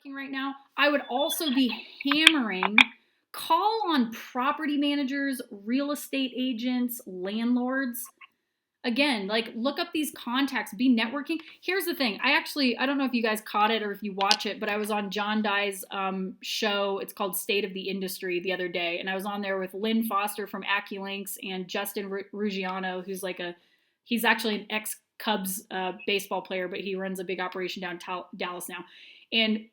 networking right now. I would also be hammering call on property managers, real estate agents, landlords. Again, like look up these contacts, be networking. Here's the thing. I don't know if you guys caught it or if you watch it, but I was on John Dye's show. It's called State of the Industry the other day. And I was on there with Lynn Foster from AccuLinks and Justin Ruggiano, he's actually an ex Cubs baseball player, but he runs a big operation down Dallas now. And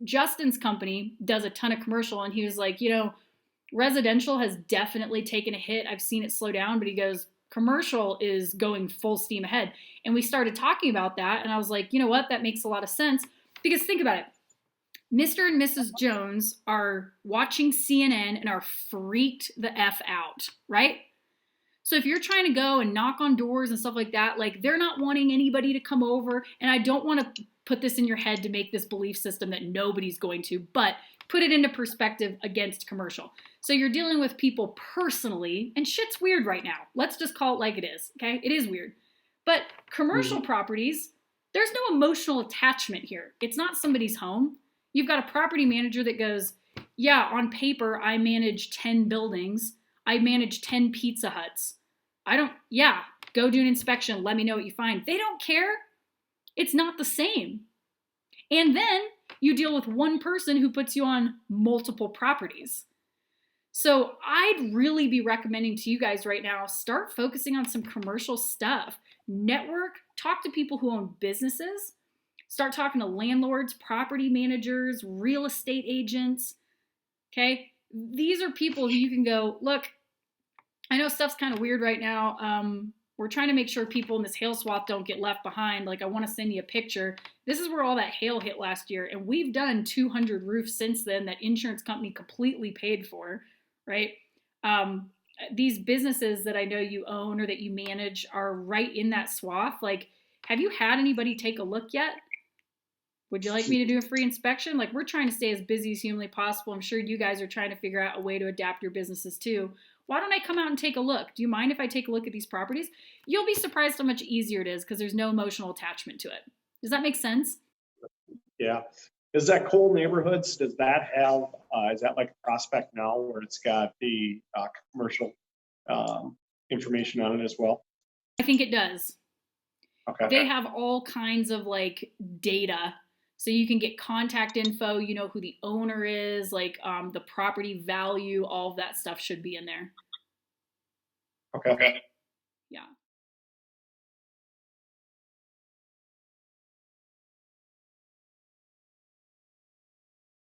Justin's company does a ton of commercial. And he was like, residential has definitely taken a hit. I've seen it slow down, but he goes, commercial is going full steam ahead. And we started talking about that. And I was like, you know what? That makes a lot of sense. Because think about it. Mr. and Mrs. Jones are watching CNN and are freaked the F out, right? So if you're trying to go and knock on doors and stuff like that, like they're not wanting anybody to come over. And I don't want to put this in your head to make this belief system that nobody's going to, but put it into perspective against commercial. So you're dealing with people personally, and shit's weird right now. Let's just call it like it is, okay? It is weird. But commercial properties, there's no emotional attachment here. It's not somebody's home. You've got a property manager that goes, yeah, on paper, I manage 10 buildings. I manage 10 Pizza Huts. Go do an inspection. Let me know what you find. They don't care. It's not the same. And then you deal with one person who puts you on multiple properties. So I'd really be recommending to you guys right now, start focusing on some commercial stuff. Network, talk to people who own businesses. Start talking to landlords, property managers, real estate agents. Okay? These are people who you can go, look, I know stuff's kind of weird right now. We're trying to make sure people in this hail swath don't get left behind. Like, I want to send you a picture. This is where all that hail hit last year. And we've done 200 roofs since then that insurance company completely paid for, right? These businesses that I know you own or that you manage are right in that swath. Like, have you had anybody take a look yet? Would you like me to do a free inspection? Like, we're trying to stay as busy as humanly possible. I'm sure you guys are trying to figure out a way to adapt your businesses too. Why don't I come out and take a look? Do you mind if I take a look at these properties? You'll be surprised how much easier it is because there's no emotional attachment to it. Does that make sense? Yeah. Is that Cole Neighborhoods? Does that have, is that like a Prospect Now where it's got the commercial information on it as well? I think it does. Okay. They have all kinds of like data. So you can get contact info, you know who the owner is, like the property value, all of that stuff should be in there. Okay.